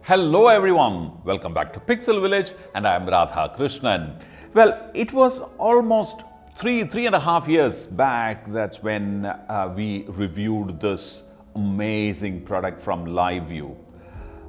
Hello everyone, welcome back to Pixel Village and I am Radhakrishnan. Well, it was almost three and a half years back. That's when we reviewed this amazing product from LiveU,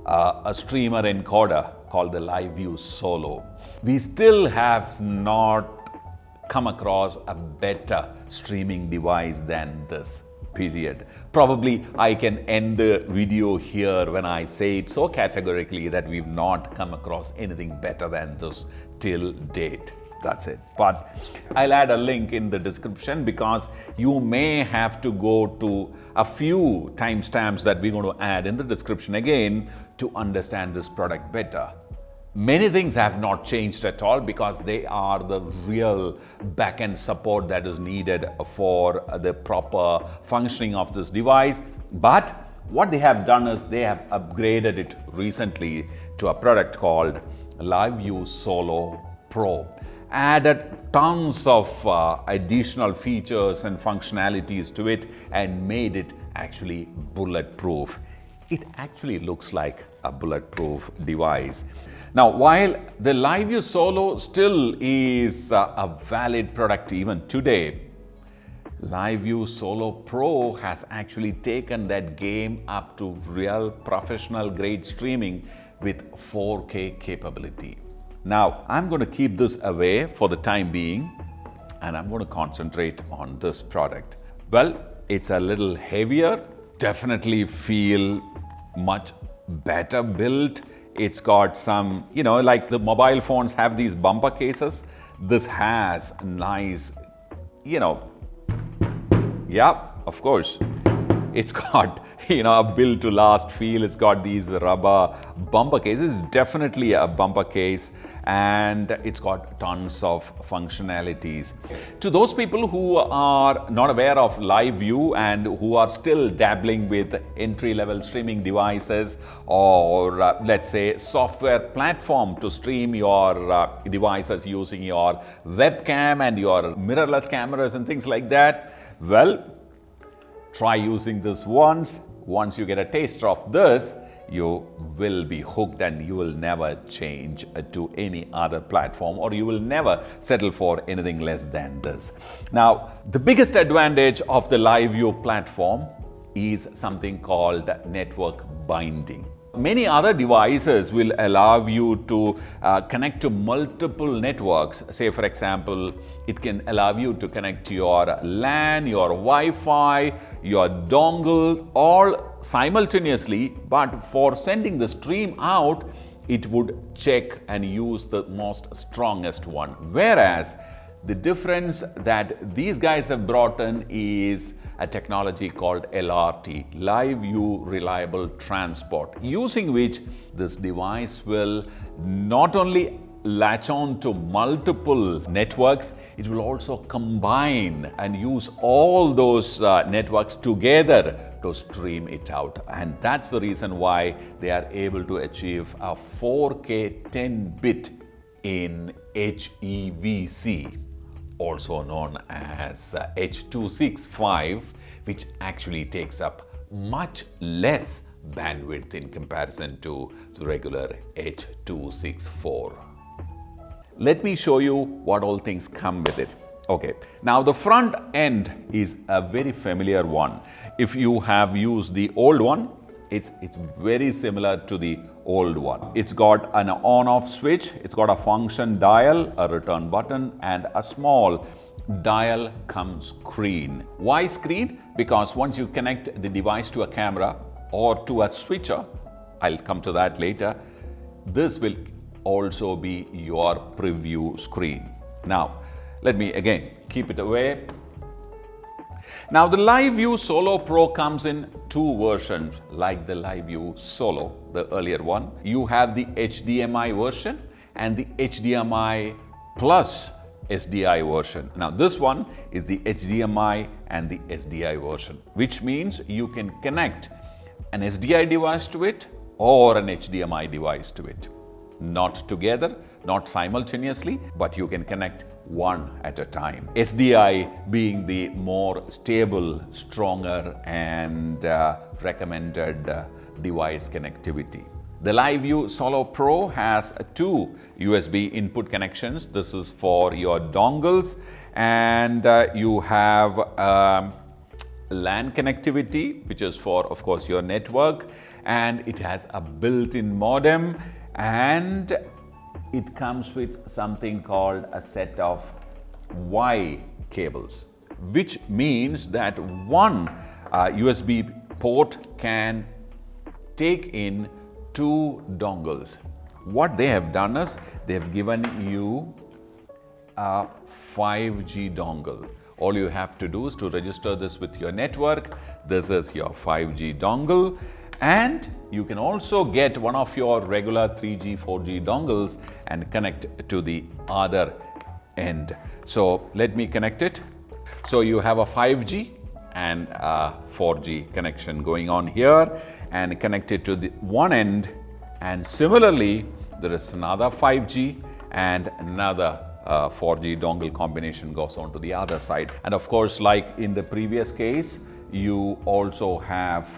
a streamer encoder called the LiveU Solo. We still have not come across a better streaming device than this. Period. Probably I can end the video here when I say it so categorically that we've not come across anything better than this till date. That's it. But I'll add a link in the description because you may have to go to a few timestamps that we're going to add in the description again to understand this product better. Many things have not changed at all because they are the real back-end support that is needed for the proper functioning of this device. But what they have done is they have upgraded it recently to a product called LiveU Solo PRO. Added tons of additional features and functionalities to it and made it actually bulletproof. It actually looks like a bulletproof device. Now, while the LiveU Solo still is a valid product even today, LiveU Solo Pro has actually taken that game up to real professional grade streaming with 4K capability. Now, I'm going to keep this away for the time being and I'm going to concentrate on this product. Well, it's a little heavier, definitely feel much better built. It's got some, like the mobile phones have these bumper cases. This has nice, yeah, of course. It's got, a built to last feel. It's got these rubber bumper cases. It's definitely a bumper case and it's got tons of functionalities. To those people who are not aware of LiveU and who are still dabbling with entry-level streaming devices or let's say software platform to stream your devices using your webcam and your mirrorless cameras and things like that, well, try using this once. Once you get a taste of this, you will be hooked and you will never change to any other platform or you will never settle for anything less than this. Now, the biggest advantage of the LiveU platform is something called network binding. Many other devices will allow you to connect to multiple networks. Say, for example, it can allow you to connect to your LAN, your Wi-Fi, your dongle, all simultaneously. But for sending the stream out, it would check and use the most strongest one. Whereas the difference that these guys have brought in is a technology called LRT, LiveU Reliable Transport, using which this device will not only latch on to multiple networks, it will also combine and use all those networks together to stream it out. And that's the reason why they are able to achieve a 4K 10-bit in HEVC. Also known as H.265, which actually takes up much less bandwidth in comparison to the regular H.264. Let me show you what all things come with it. Okay, now the front end is a very familiar one. If you have used the old one, it's very similar to the old one. It's got an on-off switch, it's got a function dial, a return button, and a small dial cum screen. Why screen? Because once you connect the device to a camera or to a switcher, I'll come to that later, this will also be your preview screen. Now, let me again keep it away. Now, the LiveU Solo Pro comes in two versions like the LiveU Solo, the earlier one. You have the HDMI version and the HDMI plus SDI version. Now, this one is the HDMI and the SDI version, which means you can connect an SDI device to it or an HDMI device to it. Not together, not simultaneously, but you can connect one at a time. SDI being the more stable, stronger and recommended device connectivity. The LiveU Solo Pro has two USB input connections. This is for your dongles, and you have LAN connectivity, which is for, of course, your network, and it has a built-in modem, and it comes with something called a set of Y cables, which means that one USB port can take in two dongles. What they have done is they have given you a 5G dongle. All you have to do is to register this with your network. This is your 5G dongle, and you can also get one of your regular 3G, 4G dongles and connect to the other end. So let me connect it. So you have a 5G and a 4G connection going on here, and connect it to the one end, and similarly there is another 5G and another 4G dongle combination goes on to the other side. And of course, like in the previous case, you also have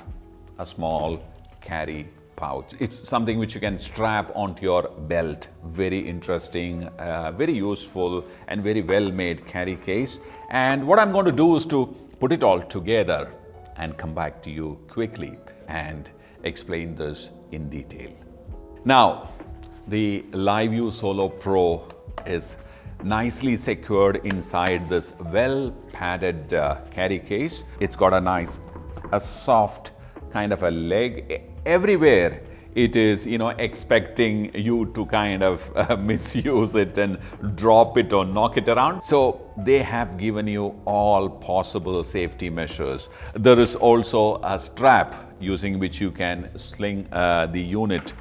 a small carry pouch. It's something which you can strap onto your belt. Very interesting, very useful and very well made carry case. And what I'm going to do is to put it all together and come back to you quickly and explain this in detail. Now, the LiveU Solo Pro is nicely secured inside this well padded carry case. It's got a soft kind of a leg. Everywhere it is, expecting you to kind of misuse it and drop it or knock it around. So they have given you all possible safety measures. There is also a strap using which you can sling the unit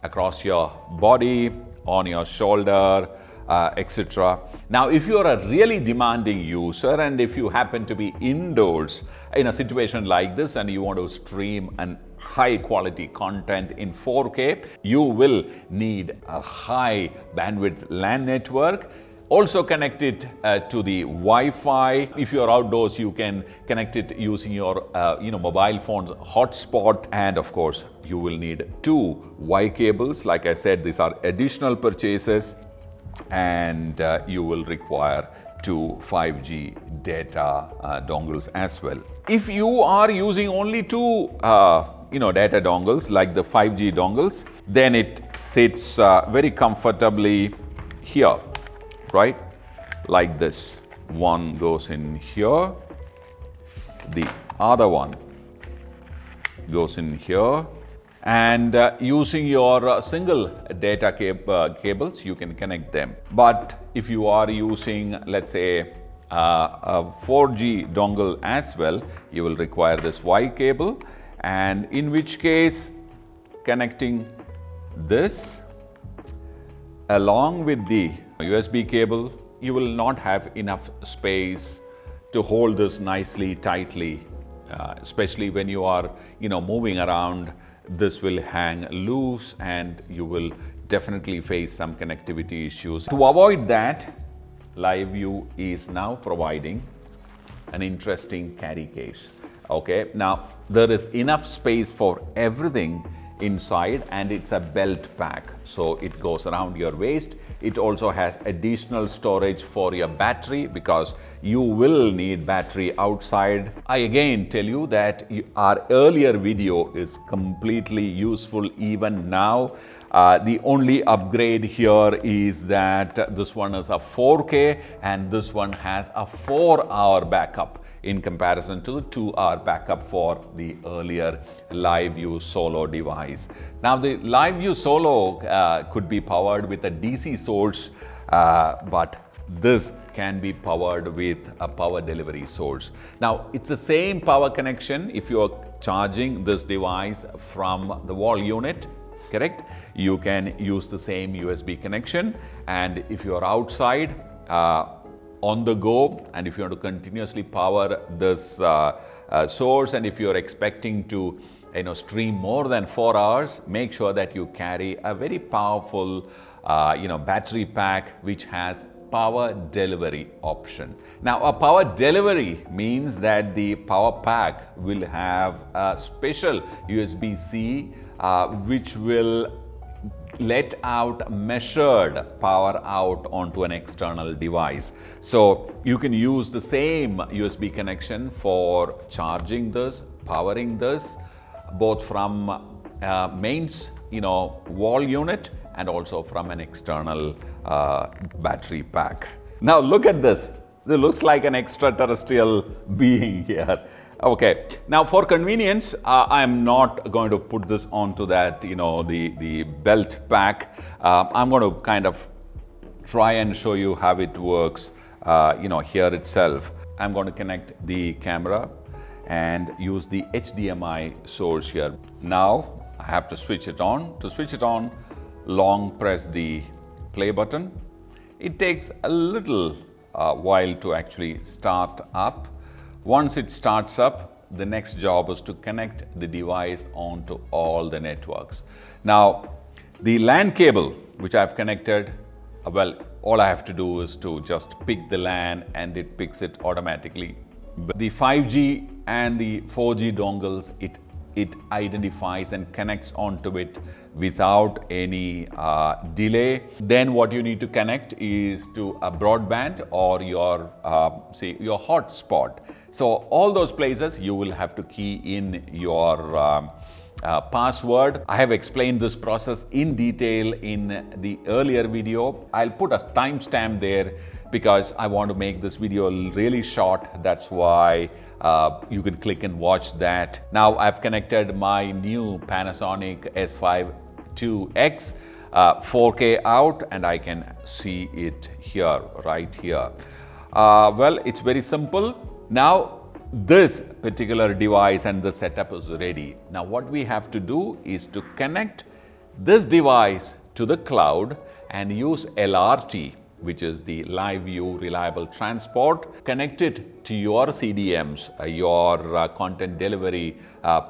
across your body, on your shoulder, etc. Now, if you are a really demanding user and if you happen to be indoors in a situation like this and you want to stream an high quality content in 4K, you will need a high bandwidth LAN network. Also connect it to the Wi-Fi. If you are outdoors, you can connect it using your mobile phone's hotspot. And of course, you will need two Y cables. Like I said, these are additional purchases, and you will require two 5G data dongles as well. If you are using only two data dongles like the 5G dongles, then it sits very comfortably here, right? Like this. One goes in here, the other one goes in here, and using your single data cables, you can connect them. But if you are using, let's say, a 4G dongle as well, you will require this Y cable, and in which case connecting this along with the USB cable, you will not have enough space to hold this nicely, tightly, especially when you are moving around. This will hang loose and you will definitely face some connectivity issues. To avoid that, LiveU is now providing an interesting carry case. Okay, now there is enough space for everything inside, and it's a belt pack, so it goes around your waist. It also has additional storage for your battery, because you will need battery outside. I again tell you that our earlier video is completely useful even now. The only upgrade here is that this one is a 4K and this one has a 4-hour backup in comparison to the 2-hour backup for the earlier LiveU Solo device. Now, the LiveU Solo could be powered with a DC source, but this can be powered with a power delivery source. Now, it's the same power connection if you are charging this device from the wall unit, correct? You can use the same USB connection, and if you are outside on the go, and if you want to continuously power this source, and if you are expecting to stream more than 4 hours, make sure that you carry a very powerful battery pack which has power delivery option. Now, a power delivery means that the power pack will have a special USB-C which will let out measured power out onto an external device. So you can use the same USB connection for charging this, powering this, both from mains, wall unit, and also from an external battery pack. Now look at this. It looks like an extraterrestrial being here. Okay, now for convenience, I'm not going to put this onto that, the belt pack. I'm going to kind of try and show you how it works, here itself. I'm going to connect the camera and use the HDMI source here. Now I have to switch it on. To switch it on, long press the play button. It takes a little while to actually start up. Once it starts up, the next job is to connect the device onto all the networks. Now, the LAN cable which I've connected, well, all I have to do is to just pick the LAN and it picks it automatically. The 5G and the 4G dongles, it identifies and connects onto it without any delay. Then what you need to connect is to a broadband or your hotspot. So all those places you will have to key in your password. I have explained this process in detail in the earlier video. I'll put a timestamp there because I want to make this video really short. That's why you can click and watch that. Now I've connected my new Panasonic S5 2X 4K out, and I can see it here, right here. Well, it's very simple. Now this particular device and the setup is ready. Now what we have to do is to connect this device to the cloud and use LRT, which is the LiveU Reliable Transport. Connect it to your CDMs, your content delivery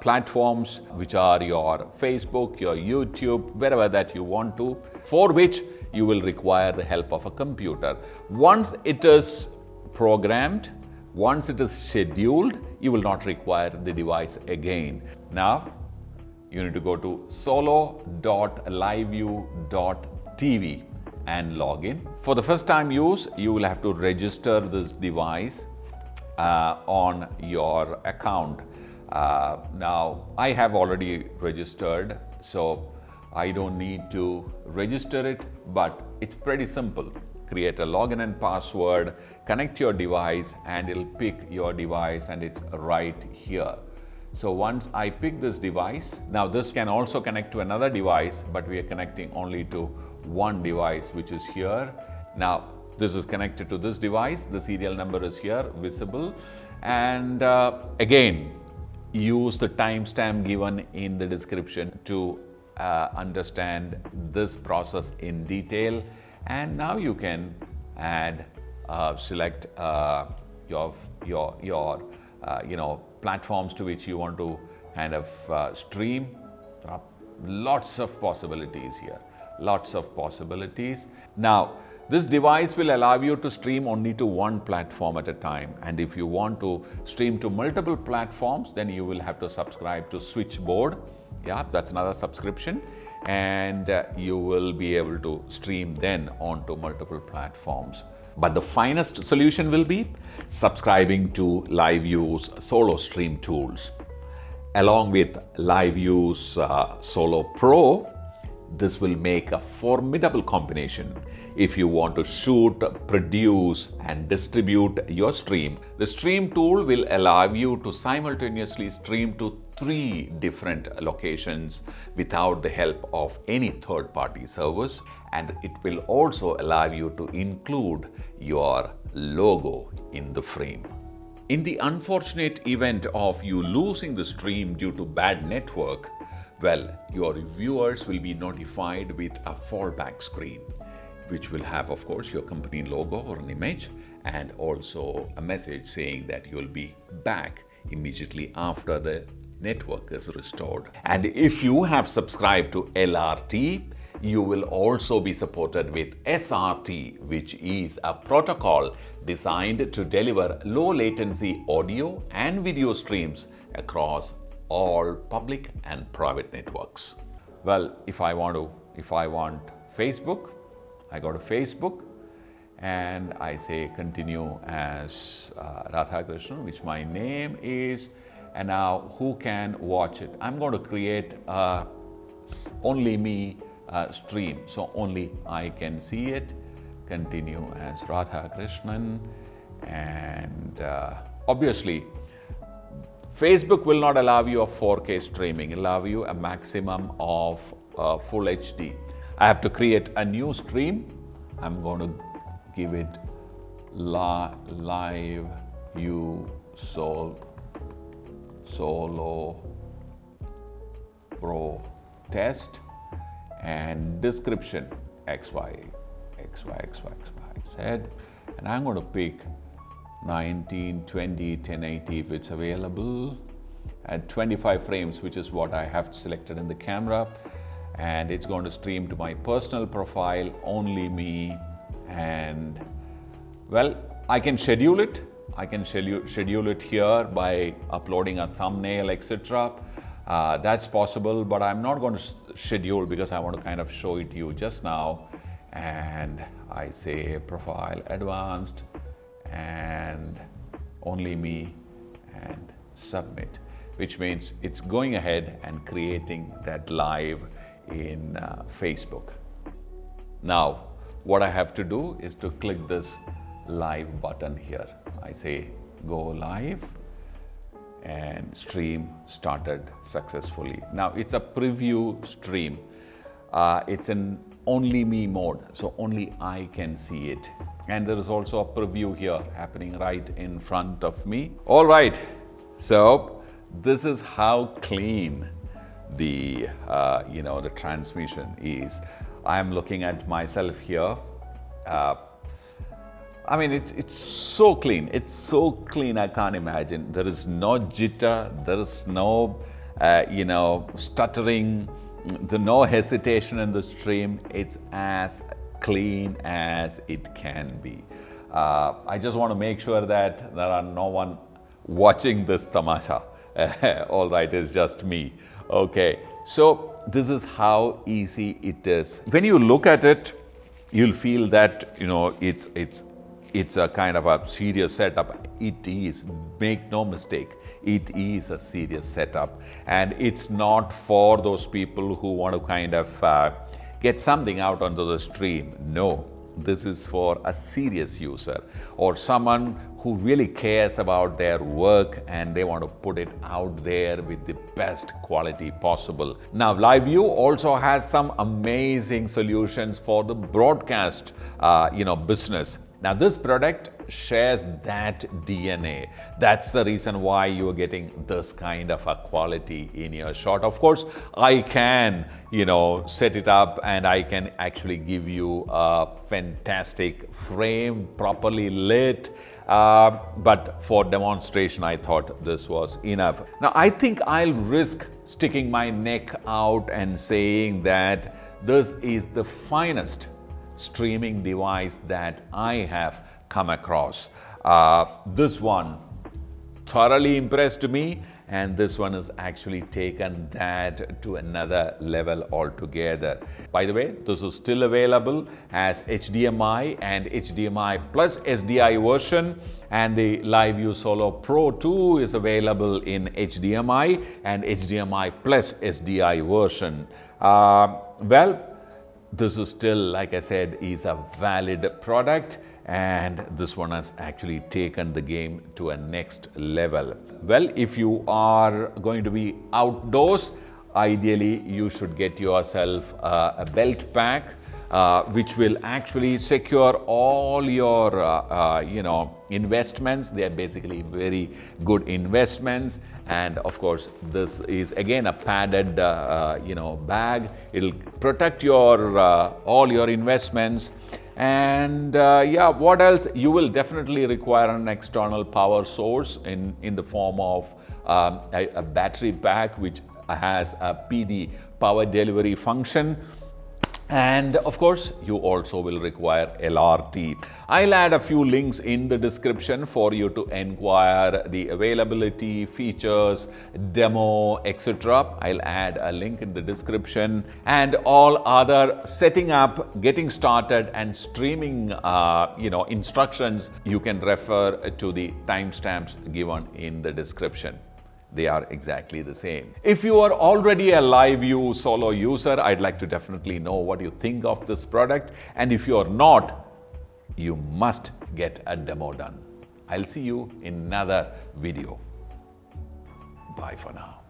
platforms, which are your Facebook, your YouTube, wherever that you want to, for which you will require the help of a computer. Once it is programmed, once it is scheduled, you will not require the device again. Now, you need to go to solo.liveu.tv and log in. For the first time use, you will have to register this device on your account. Now, I have already registered, so I don't need to register it, but it's pretty simple. Create a login and password, connect your device, and it'll pick your device, and it's right here. So once I pick this device, now this can also connect to another device, but we are connecting only to one device, which is here. Now this is connected to this device, the serial number is here visible, and again use the timestamp given in the description to understand this process in detail. And now you can add, select your platforms to which you want to kind of stream. There are lots of possibilities here, lots of possibilities. Now, this device will allow you to stream only to one platform at a time. And if you want to stream to multiple platforms, then you will have to subscribe to Switchboard. Yeah, that's another subscription. And you will be able to stream then onto multiple platforms. But the finest solution will be subscribing to LiveU's Solo Stream tools. Along with LiveU's Solo Pro, this will make a formidable combination. If you want to shoot, produce, and distribute your stream, the stream tool will allow you to simultaneously stream to 3 different locations without the help of any third-party service, and it will also allow you to include your logo in the frame. In the unfortunate event of you losing the stream due to bad network, well, your viewers will be notified with a fallback screen, which will have, of course, your company logo or an image, and also a message saying that you'll be back immediately after the network is restored. And if you have subscribed to LRT, you will also be supported with SRT, which is a protocol designed to deliver low latency audio and video streams across all public and private networks. Well, if I want Facebook, I go to Facebook and I say continue as Radhakrishnan, which my name is, and now who can watch it? I'm going to create a only me stream, so only I can see it. Continue as Radhakrishnan, and obviously Facebook will not allow you a 4K streaming, it'll allow you a maximum of full HD. I have to create a new stream. I'm going to give it LiveU Solo PRO test, and description XY, Z, and I'm going to pick 1920 1080 if it's available at 25 frames, which is what I have selected in the camera, and it's going to stream to my personal profile, only me. And well, I can schedule it. I can schedule it here by uploading a thumbnail, etc. That's possible, but I'm not going to schedule because I want to kind of show it to you just now. And I say profile advanced and only me and submit, which means it's going ahead and creating that live in Facebook. Now, what I have to do is to click this live button here. I say go live, and stream started successfully. Now it's a preview stream. It's in only me mode, so only I can see it. And there is also a preview here happening right in front of me. All right, so this is how clean the the transmission is. I am looking at myself here. I mean, it's so clean. It's so clean, I can't imagine. There is no jitter. There is no, stuttering. There's no hesitation in the stream. It's as clean as it can be. I just want to make sure that there are no one watching this tamasha. All right, it's just me. Okay, so this is how easy it is. When you look at it, you'll feel that it's a kind of a serious setup. It is, make no mistake, it is a serious setup, and it's not for those people who want to kind of get something out onto the stream. No, this is for a serious user or someone who really cares about their work and they want to put it out there with the best quality possible. Now, LiveU also has some amazing solutions for the broadcast business. Now, this product shares that DNA. That's the reason why you are getting this kind of a quality in your shot. Of course, I can, set it up and I can actually give you a fantastic frame, properly lit. But for demonstration, I thought this was enough. Now, I think I'll risk sticking my neck out and saying that this is the finest streaming device that I have come across. This one thoroughly impressed me, and this one has actually taken that to another level altogether. By the way, this is still available as HDMI and HDMI plus SDI version, and the LiveU Solo PRO 2 is available in HDMI and HDMI plus SDI version. Well, this is still, like I said, is a valid product, and this one has actually taken the game to a next level. Well, if you are going to be outdoors, ideally you should get yourself a belt pack, which will actually secure all your investments. They are basically very good investments. And of course, this is again a padded bag. It'll protect your all your investments. And what else? You will definitely require an external power source in the form of a battery pack which has a PD, power delivery function. And of course, you also will require LRT. I'll add a few links in the description for you to inquire the availability, features, demo, etc. I'll add a link in the description, and all other setting up, getting started and streaming instructions, you can refer to the timestamps given in the description. They are exactly the same. If you are already a LiveU Solo user, I'd like to definitely know what you think of this product. And if you are not, you must get a demo done. I'll see you in another video. Bye for now.